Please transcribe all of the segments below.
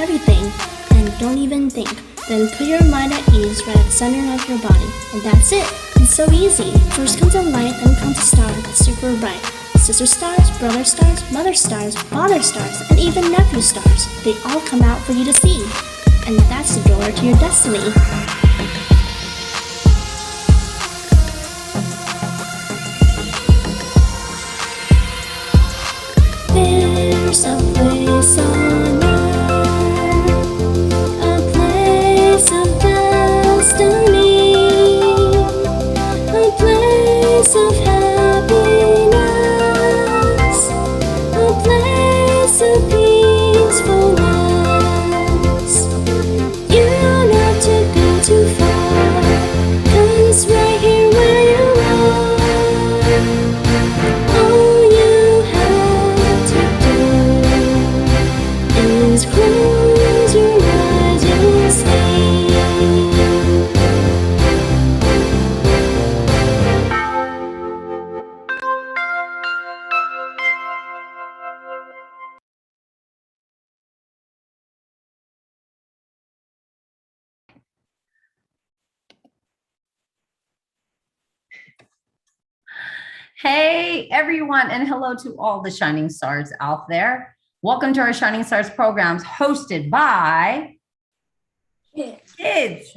everything. And don't even think. Then put your mind at ease right at the center of your body. And that's it. It's so easy. First comes a light, then comes a star that's super bright. Sister stars, brother stars, mother stars, father stars, and even nephew stars. They all come out for you to see. And that's the door to your destiny. There's a place on earth, a place of destiny, a place of happiness, a place of peacefulness. You don't have to go too far, 'cause right here where you are, all you have to do is close your eyes, you'll see. Hey everyone, and hello to all the shining stars out there. Welcome to our Shining Stars programs hosted by Kids,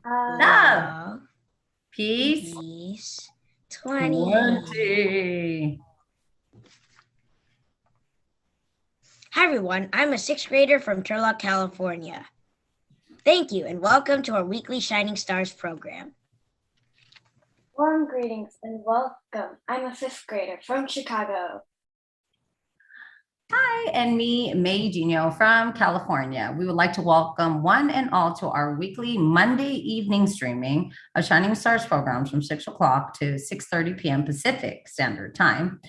Love, Peace, 20. Hi everyone, I'm a 6th grader from Turlock, California. Thank you and welcome to our weekly Shining Stars program. Warm greetings and welcome. I'm a 5th grader from Chicago. Hi, and me, May Gino from California. We would like to welcome one and all to our weekly Monday evening streaming of Shining Stars programs from 6 o'clock to 6:30 p.m. Pacific Standard Time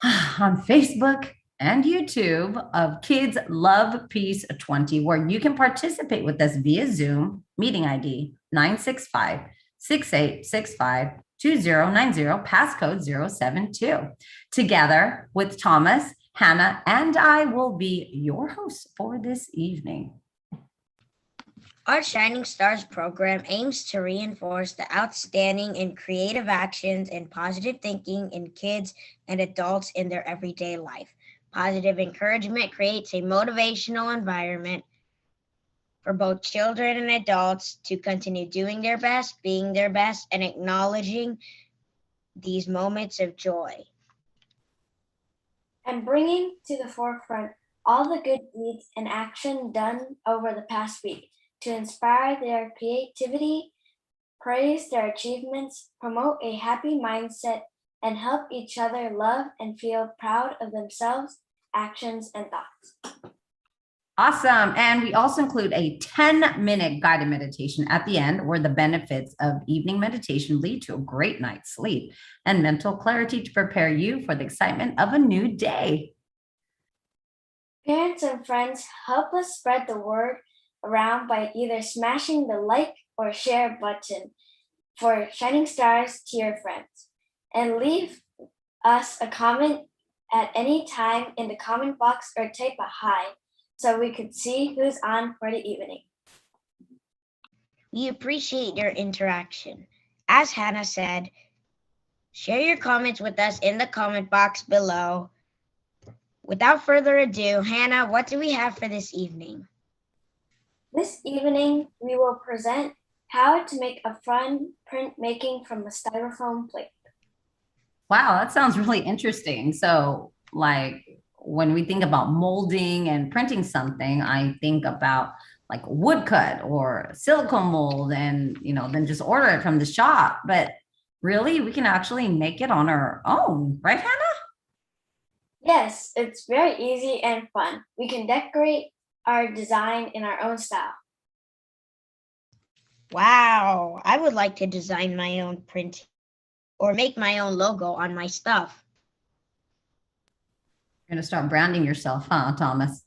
on Facebook and YouTube of Kids Love Peace 20, where you can participate with us via Zoom, meeting ID 965-6865-2090, passcode 072. Together with Thomas, Hannah, and I will be your hosts for this evening. Our Shining Stars program aims to reinforce the outstanding and creative actions and positive thinking in kids and adults in their everyday life. Positive encouragement creates a motivational environment for both children and adults to continue doing their best, being their best, and acknowledging these moments of joy. And bringing to the forefront all the good deeds and action done over the past week to inspire their creativity, praise their achievements, promote a happy mindset, and help each other love and feel proud of themselves, actions, and thoughts. Awesome. And we also include a 10-minute guided meditation at the end, where the benefits of evening meditation lead to a great night's sleep and mental clarity to prepare you for the excitement of a new day. Parents and friends, help us spread the word around by either smashing the like or share button for Shining Stars to your friends. And leave us a comment at any time in the comment box or type a hi, so we could see who's on for the evening. We appreciate your interaction. As Hannah said, share your comments with us in the comment box below. Without further ado, Hannah, what do we have for this evening? This evening, we will present how to make a fun printmaking from a styrofoam plate. Wow, that sounds really interesting. So, like, when we think about molding and printing something, I think about like woodcut or silicone mold and, then just order it from the shop. But really, we can actually make it on our own, right, Hannah? Yes, it's very easy and fun. We can decorate our design in our own style. Wow, I would like to design my own print or make my own logo on my stuff. You're going to start branding yourself, huh, Thomas?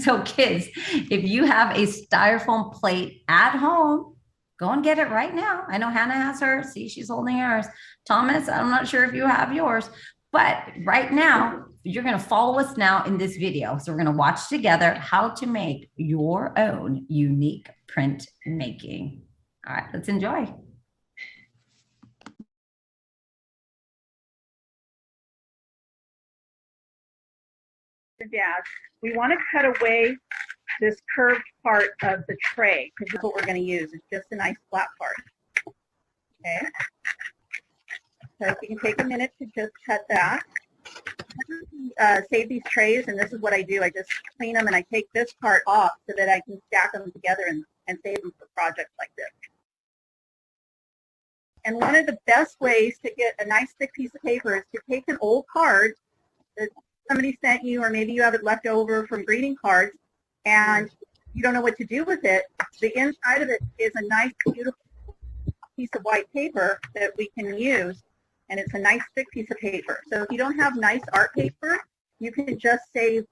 So kids, if you have a styrofoam plate at home, go and get it right now. I know Hannah has hers. See, she's holding hers. Thomas, I'm not sure if you have yours, but right now, you're going to follow us now in this video. So we're going to watch together how to make your own unique print making. All right, let's enjoy. Dash, we want to cut away this curved part of the tray because that's what we're going to use. It's just a nice flat part. Okay. So if you can take a minute to just cut that. Save these trays, and this is what I do. I just clean them and I take this part off so that I can stack them together and save them for projects like this. And one of the best ways to get a nice thick piece of paper is to take an old card that somebody sent you, or maybe you have it left over from greeting cards, and you don't know what to do with it. The inside of it is a nice, beautiful piece of white paper that we can use, and it's a nice thick piece of paper. So if you don't have nice art paper, you can just save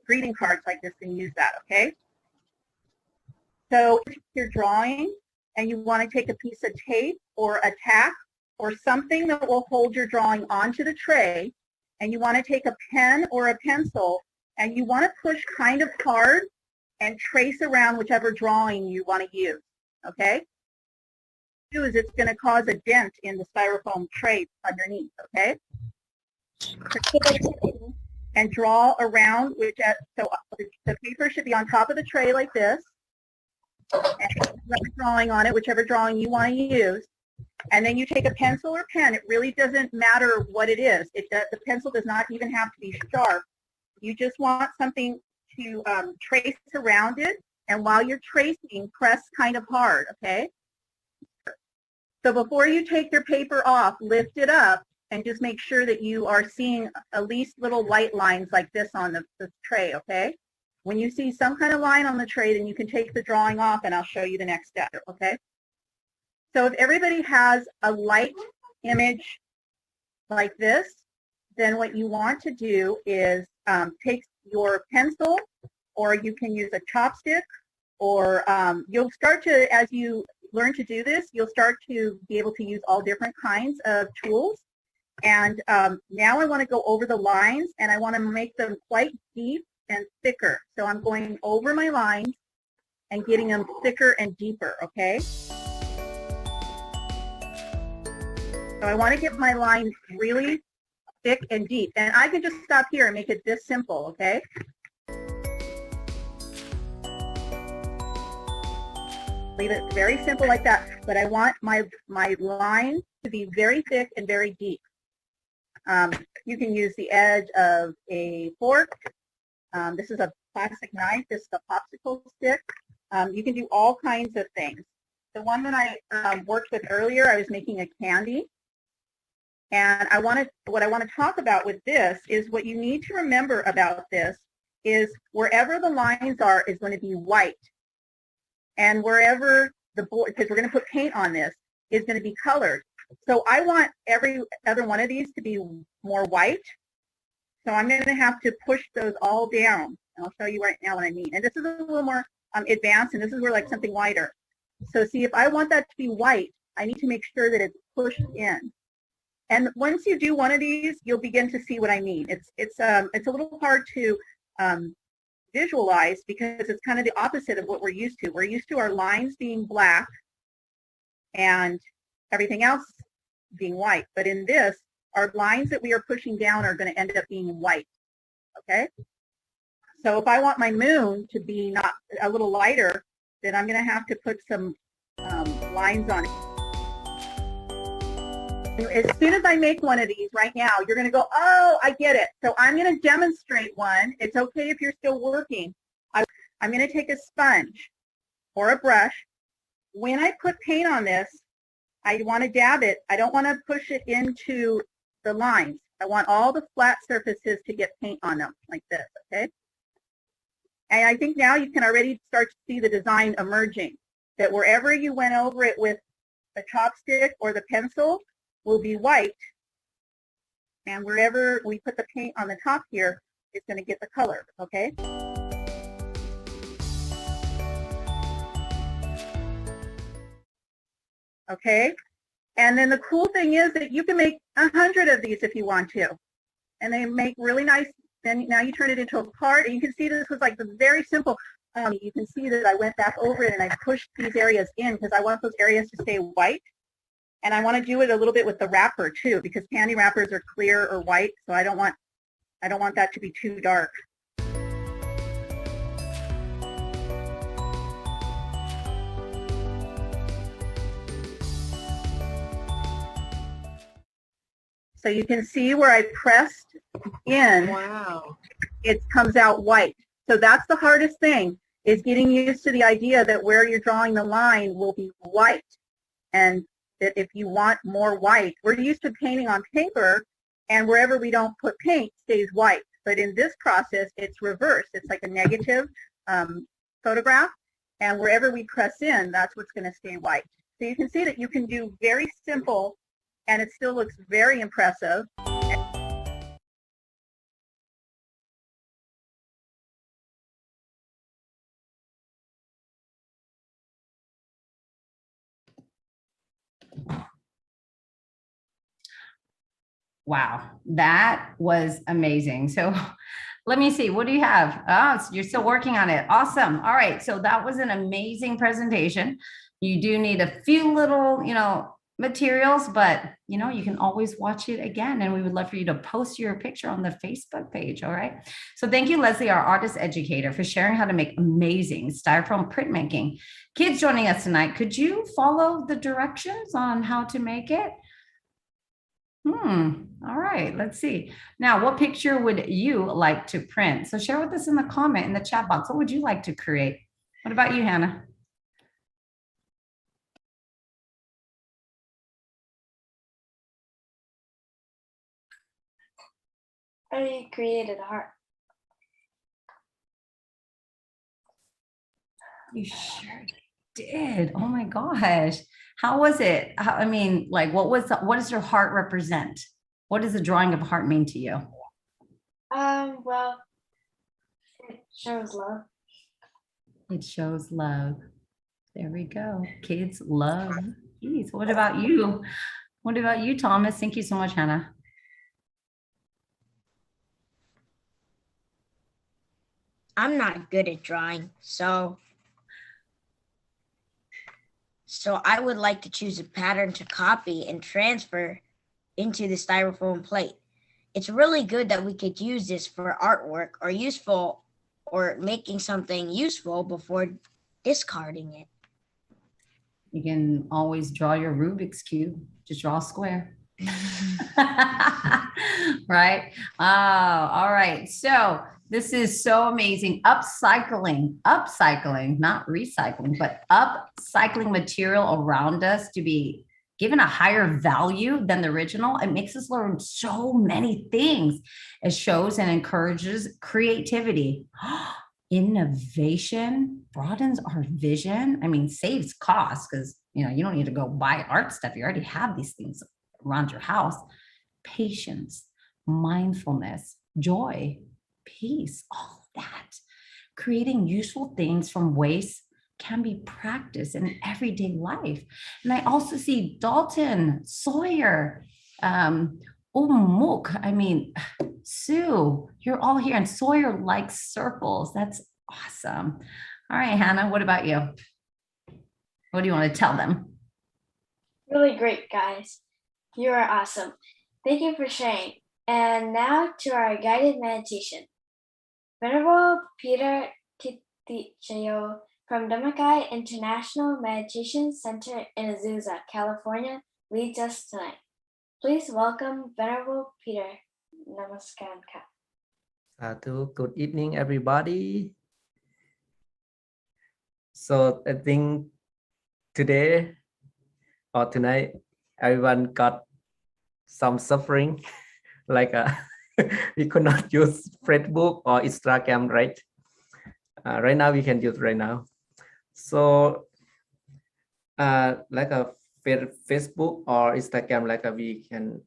greeting cards like this and use that, okay? So if you're drawing and you want to take a piece of tape or a tack or something that will hold your drawing onto the tray, and you want to take a pen or a pencil and you want to push kind of hard and trace around whichever drawing you want to use, okay? Do is it's going to cause a dent in the styrofoam tray underneath, okay? And draw around, so the paper should be on top of the tray like this, and drawing on it, whichever drawing you want to use. And then you take a pencil or pen. It really doesn't matter what it is. The pencil does not even have to be sharp. You just want something to trace around it, and while you're tracing, press kind of hard, okay? So before you take your paper off, lift it up and just make sure that you are seeing at least little white lines like this on the tray, okay? When you see some kind of line on the tray, then you can take the drawing off and I'll show you the next step, okay? So if everybody has a light image like this, then what you want to do is take your pencil, or you can use a chopstick, or you'll start to, as you learn to do this, you'll start to be able to use all different kinds of tools. And now I want to go over the lines, and I want to make them quite deep and thicker. So I'm going over my lines and getting them thicker and deeper, okay? So I want to get my lines really thick and deep. And I can just stop here and make it this simple, okay? Leave it very simple like that. But I want my line to be very thick and very deep. You can use the edge of a fork. This is a plastic knife. This is a popsicle stick. You can do all kinds of things. The one that I worked with earlier, I was making a candy. And what I want to talk about with this is what you need to remember about this is wherever the lines are is going to be white. And wherever the board, because we're going to put paint on this, is going to be colored. So I want every other one of these to be more white. So I'm going to have to push those all down. And I'll show you right now what I mean. And this is a little more advanced, and this is where like something whiter. So see, if I want that to be white, I need to make sure that it's pushed in. And once you do one of these, you'll begin to see what I mean. It's a little hard to visualize because it's kind of the opposite of what we're used to. We're used to our lines being black and everything else being white. But in this, our lines that we are pushing down are going to end up being white, okay? So if I want my moon to be not a little lighter, then I'm going to have to put some lines on it. As soon as I make one of these right now, you're going to go, oh, I get it. So I'm going to demonstrate one. It's okay if you're still working. I'm going to take a sponge or a brush. When I put paint on this, I want to dab it. I don't want to push it into the lines. I want all the flat surfaces to get paint on them like this, okay? And I think now you can already start to see the design emerging, that wherever you went over it with the chopstick or the pencil will be white, and wherever we put the paint on the top here, it's going to get the color, okay? Okay, and then the cool thing is that you can make 100 of these if you want to. and they make really nice. Then now you turn it into a card, and you can see this was like the very simple. You can see that I went back over it and I pushed these areas in because I want those areas to stay white. And I want to do it a little bit with the wrapper too, because candy wrappers are clear or white, so I don't want that to be too dark. So you can see where I pressed in, Wow. it comes out white. So that's the hardest thing, is getting used to the idea that where you're drawing the line will be white. And that if you want more white, we're used to painting on paper, and wherever we don't put paint stays white. But in this process, it's reversed. It's like a negative photograph, and wherever we press in, that's what's going to stay white. So you can see that you can do very simple, and it still looks very impressive. Wow, that was amazing. So let me see, what do you have? Oh, you're still working on it. Awesome. All right, so that was an amazing presentation. You do need a few little, materials, but you can always watch it again, and we would love for you to post your picture on the Facebook page. All right. So thank you, Leslie, our artist educator, for sharing how to make amazing styrofoam printmaking. Kids joining us tonight, could you follow the directions on how to make it? All right, let's see. Now, what picture would you like to print? So share with us in the comment, in the chat box. What would you like to create? What about you, Hannah? I created a heart. You sure did. Oh my gosh. How was it? What does your heart represent? What does the drawing of a heart mean to you? Well, it shows love. It shows love. There we go. Kids love peace. What about you? What about you, Thomas? Thank you so much, Hannah. I'm not good at drawing, so I would like to choose a pattern to copy and transfer into the styrofoam plate. It's really good that we could use this for artwork or making something useful before discarding it. You can always draw your Rubik's Cube. Just draw a square. Right? Oh, all right. So this is so amazing. Upcycling, not recycling, but upcycling material around us to be given a higher value than the original. It makes us learn so many things. It shows and encourages creativity. Innovation broadens our vision. I mean, saves costs because, you don't need to go buy art stuff. You already have these things around your house. Patience, mindfulness, joy, peace, all of that. Creating useful things from waste can be practiced in everyday life. And I also see Dalton, Sawyer, Mook, Sue, you're all here, and Sawyer likes circles. That's awesome. All right, Hannah, what about you? What do you want to tell them? Really great, guys. You are awesome. Thank you for sharing. And now to our guided meditation. Venerable Peter Titichayo from Dhammakai International Meditation Center in Azusa, California, leads us tonight. Please welcome Venerable Peter. Namaskaram. Sadhu. Good evening, everybody. So I think today or tonight, everyone got some suffering, like we could not use Facebook or Instagram, right? Right now we can use right now. So like a Facebook or Instagram, like we can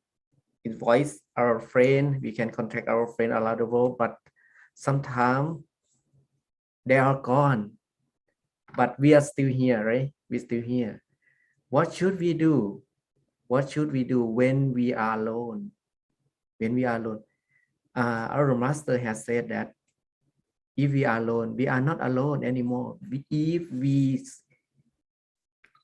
invoice our friend, we can contact our friend around the world, but sometimes they are gone. But we are still here, right? We're still here. What should we do? What should we do when we are alone? When we are alone, Our master has said that if we are alone, we are not alone anymore. If we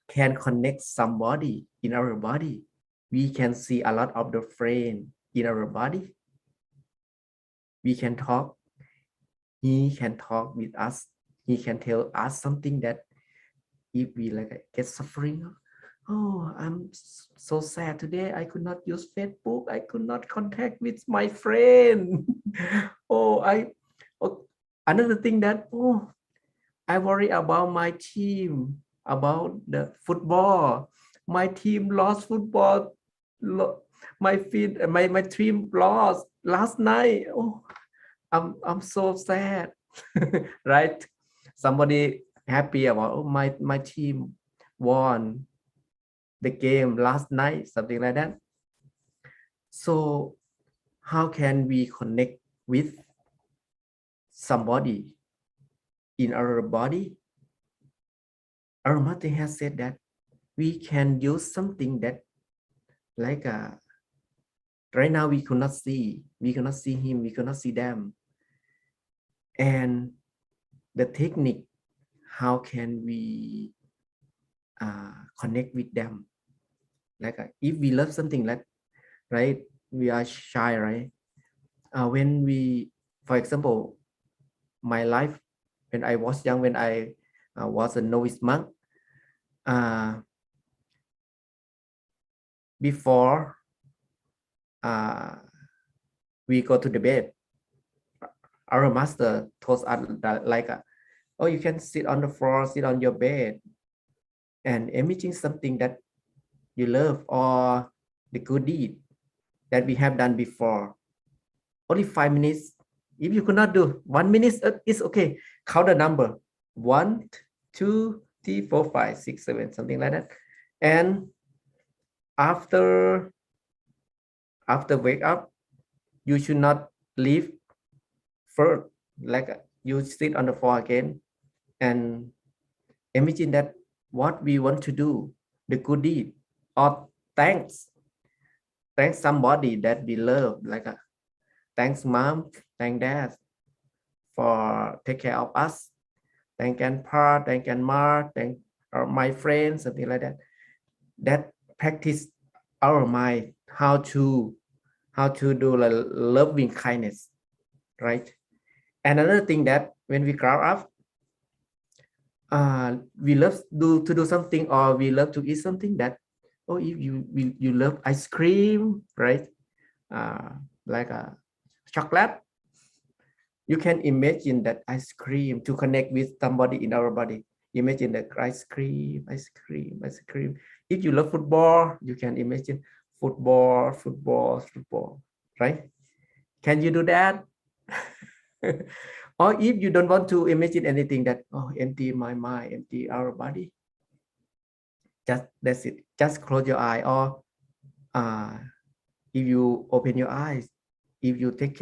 can connect somebody in our body, we can see a lot of the friend in our body. We can talk. He can talk with us. He can tell us something that if we like get suffering, oh, I'm so sad today. I could not use Facebook. I could not contact with my friend. oh, another thing that I worry about my team, about the football. My team lost football. My team lost last night. Oh, I'm so sad, right? Somebody happy about my team won the game last night, something like that. So how can we connect with somebody in our body? Our mother has said that we can use something that like right now we cannot see him, we cannot see them, and the technique, how can we connect with them? Like if we love something, like right, we are shy, right? When we, for example, my life when I was young, when I was a novice monk, before we go to the bed, our master told us that like oh, you can sit on the floor, sit on your bed, and imagine something that you love or the good deed that we have done before. Only 5 minutes. If you could not do 1 minute, it's okay. Count the number 1, 2, 3, 4, 5, 6, 7, something like that. And after wake up, you should not leave first. Like you sit on the floor again and imagine that what we want to do, the good deed, or thanks somebody that we love, like thanks mom, thank dad for take care of us, thank grandpa, thank grandma, thank my friends, something like that. That practice our mind how to do loving kindness, right? Another thing that when we grow up, we love to do something, or we love to eat something that, oh, if you love ice cream, right? Like a chocolate, you can imagine that ice cream to connect with somebody in our body. Imagine that ice cream. If you love football, you can imagine football, right? Can you do that? Or if you don't want to imagine anything, that empty my mind, empty our body, that's it. Just close your eye, or if you open your eyes, if you take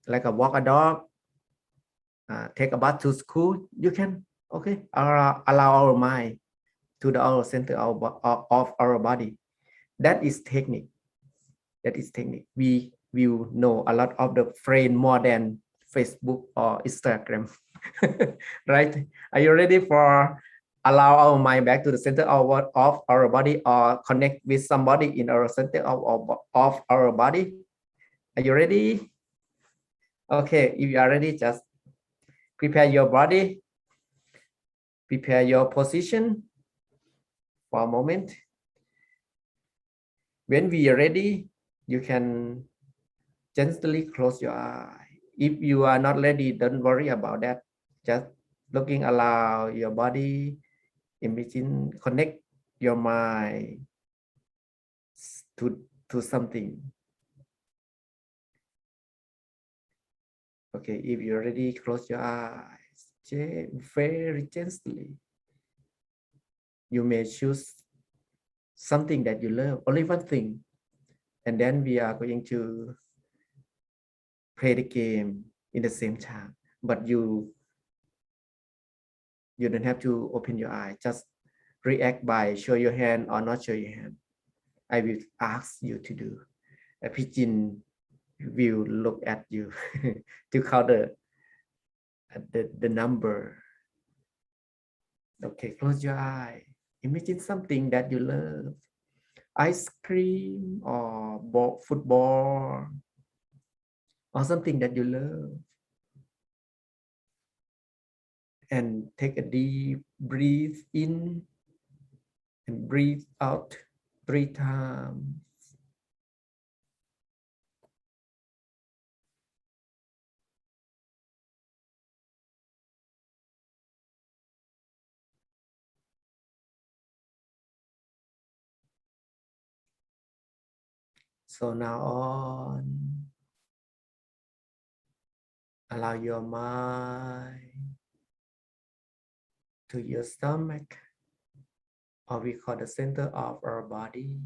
like a walk a dog, take a bus to school, you can allow our mind to the our center of our body. That is technique. We will know a lot of the friend more than Facebook or Instagram. Right? Are you ready for allow our mind back to the center of our body, or connect with somebody in our center of our body? Are you ready? Okay, if you are ready, just prepare your body, prepare your position for a moment. When we are ready, you can gently close your eye. If you are not ready, don't worry about that. Just looking around your body, imagine, connect your mind to something. Okay, if you're ready, close your eyes very gently. You may choose something that you love, only one thing, and then we are going to play the game in the same time. But you don't have to open your eye. Just react by show your hand or not show your hand. I will ask you to do a pigeon will look at you to count the number. Okay, close your eye. Imagine something that you love. Ice cream or football or something that you love. And take a deep breathe in and breathe out 3 times. So now on, allow your mind to your stomach, or we call the center of our body.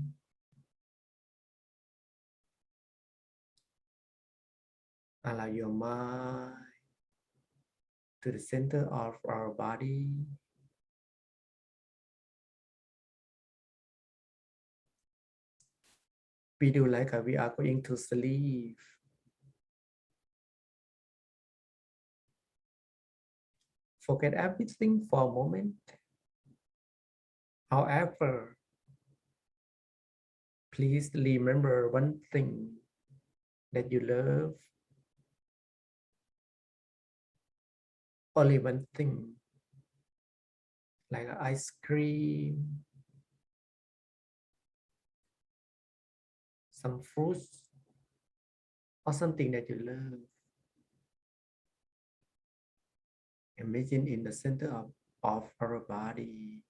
Allow your mind to the center of our body. We do like we are going to sleep. Forget everything for a moment. However, please remember one thing that you love. Only one thing, like ice cream, some fruits, or something that you love. Imagine in the center of our body.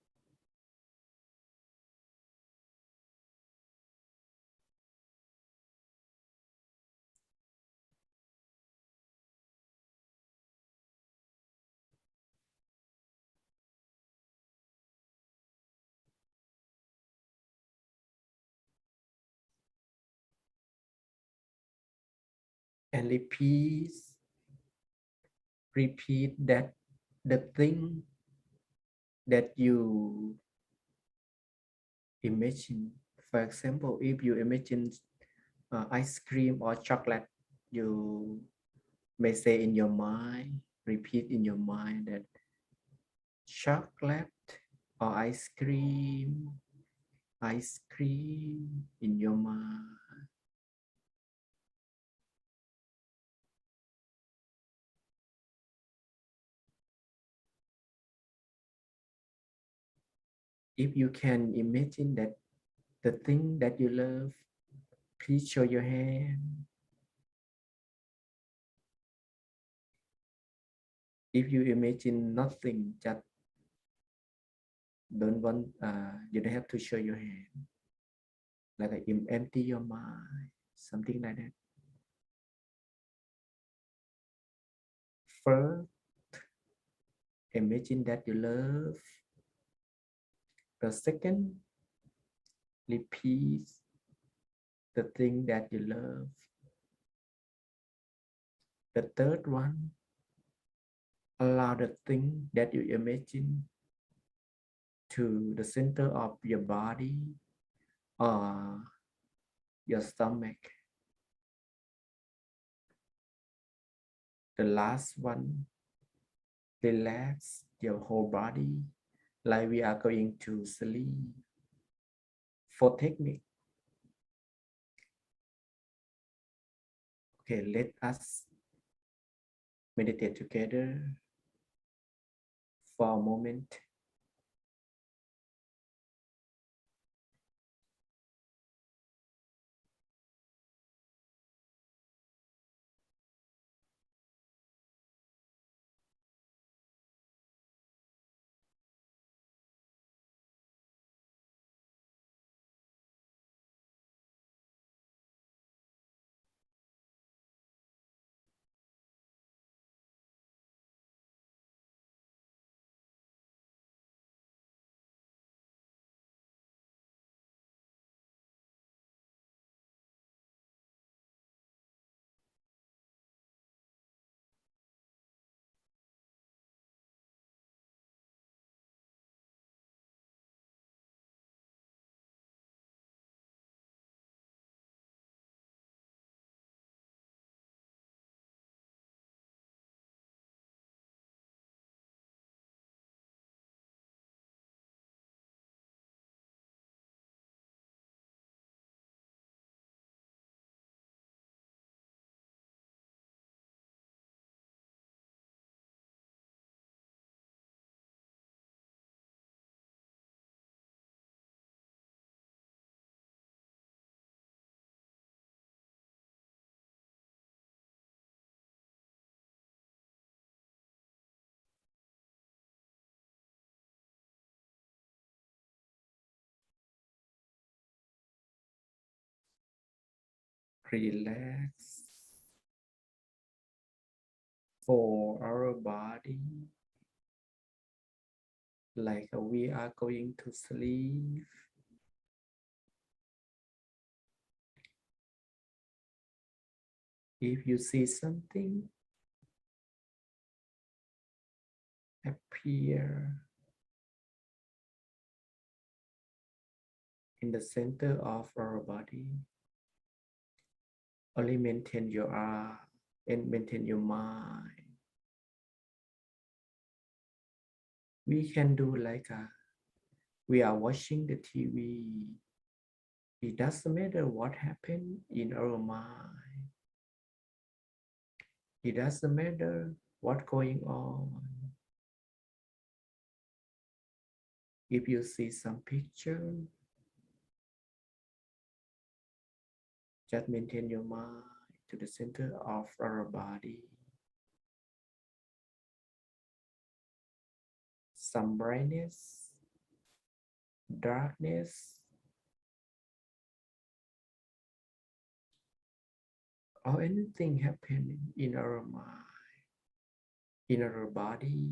And repeat that the thing that you imagine. For example, if you imagine ice cream or chocolate, you may say in your mind, repeat in your mind that chocolate or ice cream in your mind. If you can imagine that the thing that you love, please show your hand. If you imagine nothing, just don't want, you don't have to show your hand. Like empty your mind, something like that. First, imagine that you love. The second, repeat the thing that you love. The third one, allow the thing that you imagine to the center of your body or your stomach. The last one, relax your whole body like we are going to sleep. For technique, okay, let us meditate together for a moment. relax for our body like we are going to sleep. If you see something appear in the center of our body, only maintain your eye and maintain your mind. We can do like we are watching the TV. It doesn't matter what happened in our mind. It doesn't matter what's going on. If you see some picture, just maintain your mind to the center of our body. Some brightness, darkness, or anything happening in our mind, in our body.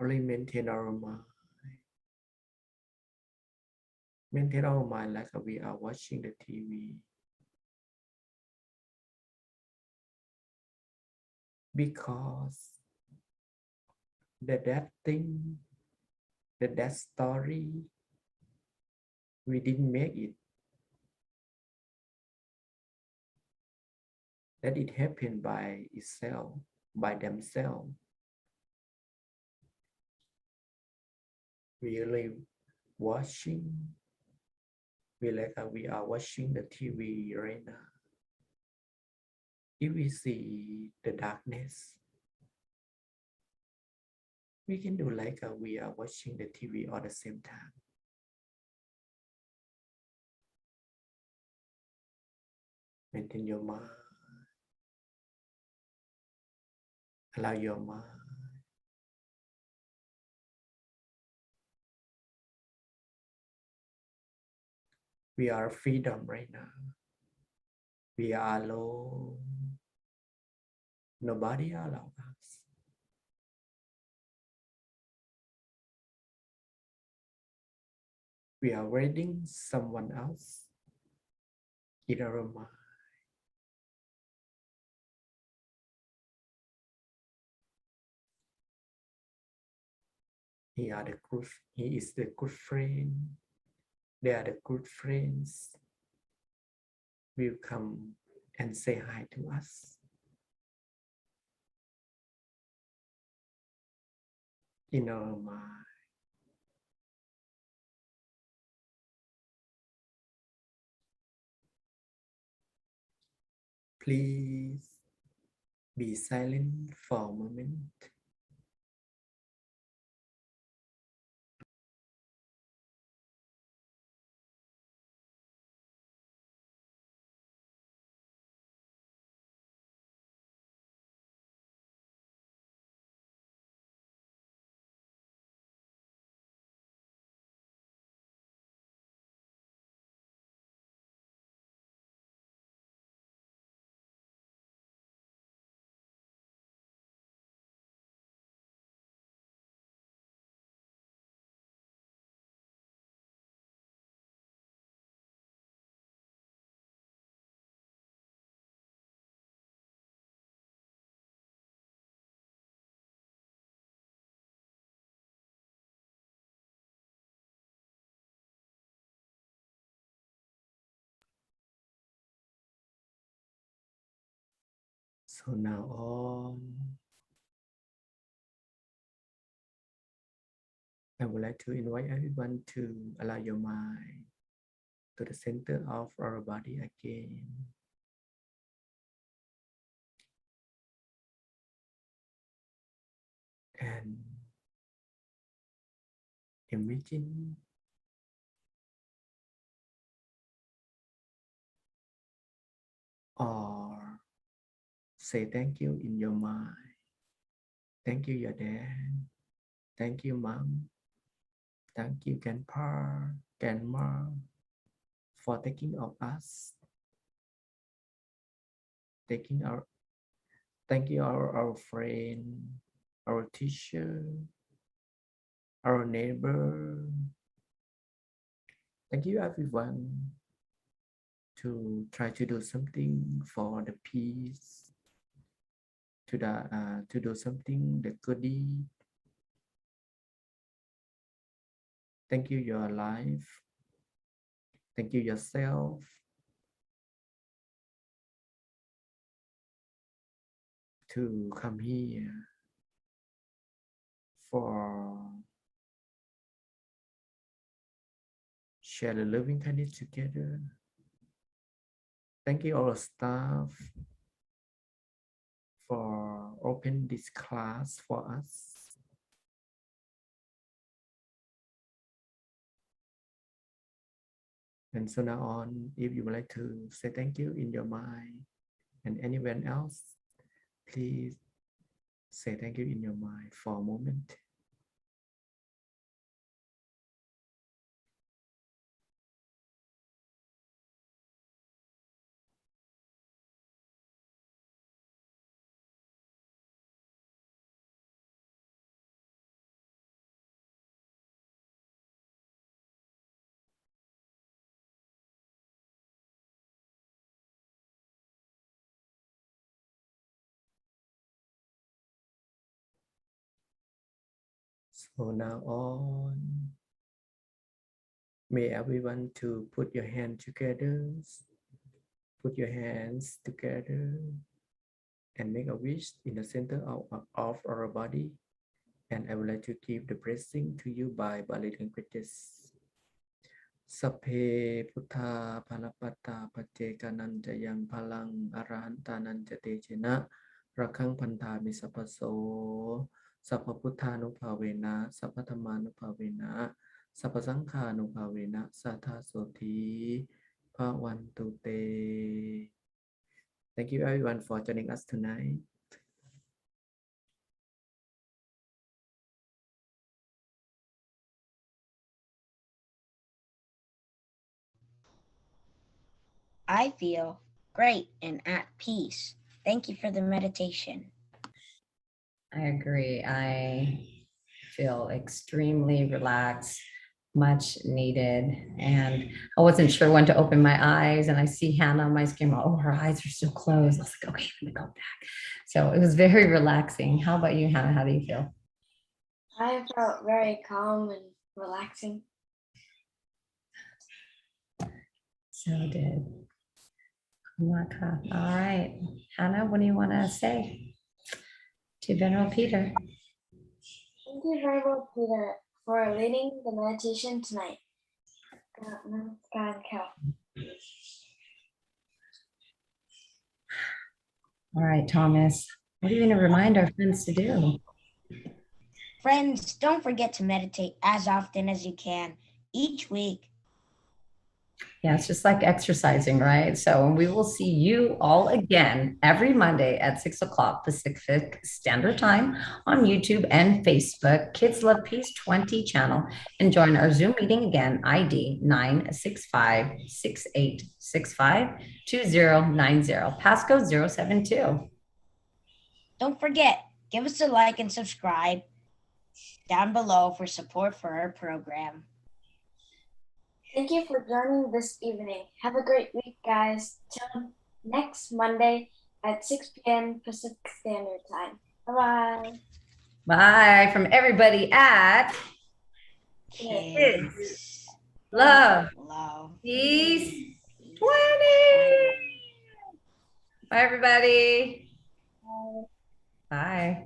Only maintain our mind. Maintain our mind like we are watching the TV. Because that thing, that story, we didn't make it. That it happened by itself, by themselves. We really watching. We are watching the TV right now. If we see the darkness, we can do like we are watching the TV at the same time. Maintain your mind. Allow your mind. We are freedom right now. We are alone. Nobody allows us. We are waiting someone else in our mind. He is the good friend. They are the good friends. Will come and say hi to us. In our mind. Please be silent for a moment. So now on, I would like to invite everyone to allow your mind to the center of our body again. And imagine or say thank you in your mind. Thank you, your dad. Thank you, mom. Thank you, Grandpa, Grandma, for taking of us, taking our. Thank you, our friend, our teacher, our neighbor. Thank you, everyone, to try to do something for the peace, to do something the good deed. Thank you, your life. Thank you, yourself. To come here for share the loving kindness together. Thank you, all staff, for open this class for us. And so now on, if you would like to say thank you in your mind and anyone else, please say thank you in your mind for a moment. So now on, may everyone to put your hand together, put your hands together and make a wish in the center of our body. And I would like to give the blessing to you by Bali languages. Sape Puttha Palapatta Pacekananta Yang Palang Arahantananta Tejena Rakang Pantami Sapaso Sapa Putthanupavena Sapa Dhammanupavena Sapa Sankhanupavena Satha Soti Bhavantu Te. Thank you everyone for joining us tonight. I feel great and at peace. Thank you for the meditation. I agree. I feel extremely relaxed, much needed. And I wasn't sure when to open my eyes. And I see Hannah on my screen. Oh, her eyes are still closed. I was like, okay, let me go back. So it was very relaxing. How about you, Hannah? How do you feel? I felt very calm and relaxing. So did. All right. Hannah, what do you want to say to Venerable Peter? Thank you, Venerable Peter, for leading the meditation tonight. All right, Thomas, what are you going to remind our friends to do? Friends, don't forget to meditate as often as you can each week. Yeah, it's just like exercising, right? So we will see you all again every Monday at 6 o'clock Pacific Standard Time on YouTube and Facebook, Kids Love Peace 20 channel, and join our Zoom meeting again, ID 965-6865-2090, passcode 072. Don't forget, give us a like and subscribe down below for support for our program. Thank you for joining this evening. Have a great week, guys. Till next Monday at 6 p.m. Pacific Standard Time. Bye-bye. Bye from everybody at Kids Love Love Peace Peace 20. Bye, everybody. Bye. Bye.